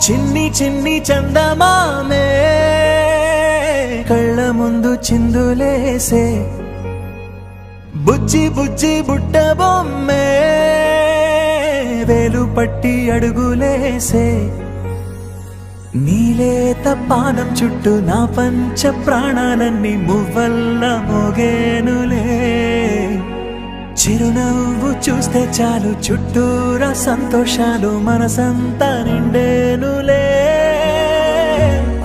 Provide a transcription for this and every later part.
చిన్ని చిన్ని చందమామే కళ్ళ ముందు చిందులేసే బుజ్జి బుజ్జి బుట్ట బొమ్మే వేలు పట్టి అడుగులేసే నీలేత పానం చుట్టూ నా పంచ ప్రాణాలన్నీ మువ్వల్ల మోగేనులే చిరునవ్వు చూస్తే చాలు చుట్టూరా సంతోషాలు మనసంతా నిండేనులే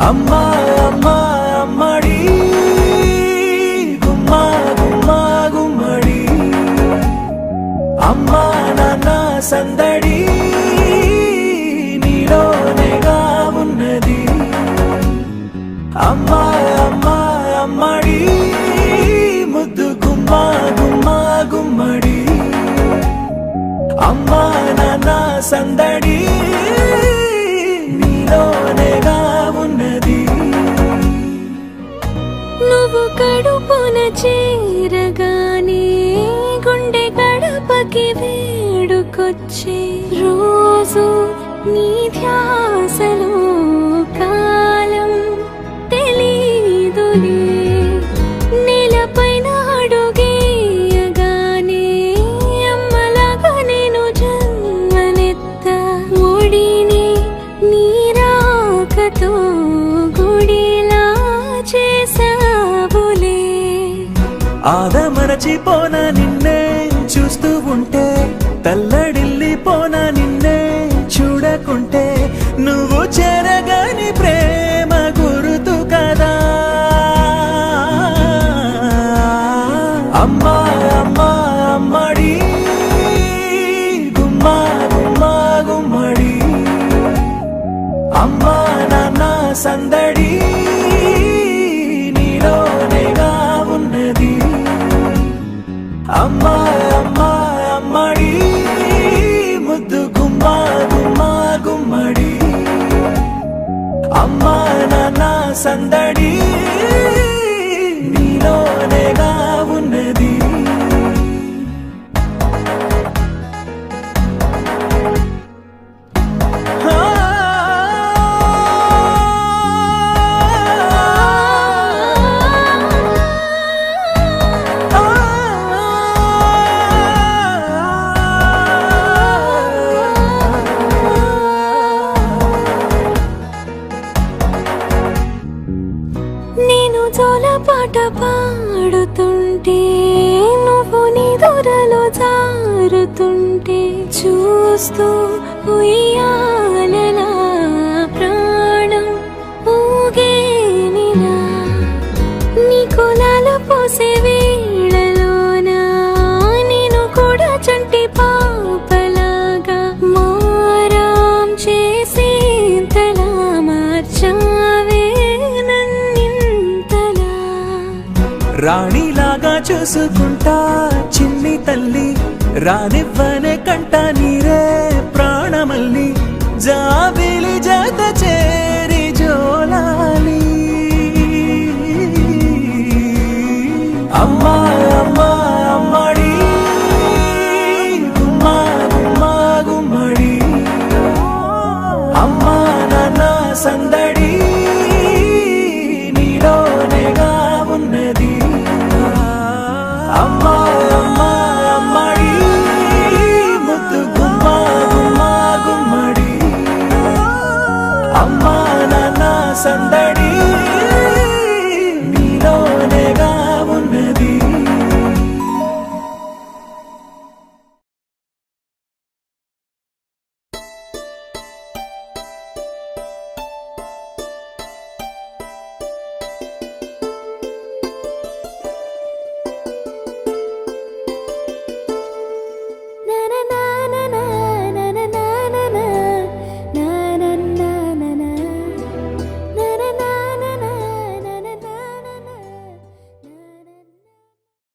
అమ్మా అమ్మా అమ్మడి గుమ్మా గుమ్మా గుమ్మడి అమ్మా నాన్న సందడి నీలోనేగా ఉన్నది అమ్మా అమ్మా అమ్మడి ముద్దు గుమ్మా గుమ్మా గుమ్మడి అమ్మా నాన్న సందడి నీలోనేగా ఉన్నది నువ్వు కడుపున చేరగానే గుండె గడపకి వేడుకొచ్చే రోజు నీ ధ్యాసలో కాలం తెలీదులే నేలపైన అడుగేయగానే అమ్మలాగా నేను జన్మనెత్త ఒడిని నీ రాకతో గుడిలా చేసావులే ఆదమరచిపోన నిన్నే చూస్తూ ఉంటే తల్లడిల్లిపోన నిన్నే చూడకుంటే నువ్వు చెరగని ప్రేమ గురుతు కదా అమ్మా అమ్మా అమ్మడి గుమ్మా గుమ్మా గుమ్మడి అమ్మా నాన్న సందడి నీలోనేగా ఉన్నది అమ్మా అమ్మా అమ్మడి ముద్దు గుమ్మా గుమ్మా గుమ్మడి అమ్మా నాన్న సందడి నీలోనేగా ఉన్నది నేను జోలపాట పాడుతుంటే నువ్వు నీ దూరలో జారుతుంటే చూస్తూ ఉయ్యాలలా ప్రాణం ఊగేనిలా నీ కులాల పోసే వేళలోనా నేను కూడా చంటి పాపలాగా మారాం చేసేంతలా మార్చావే రాణిలాగా చూసుకుంటా చిన్ని తల్లి రానివ్వనే కంట నీరే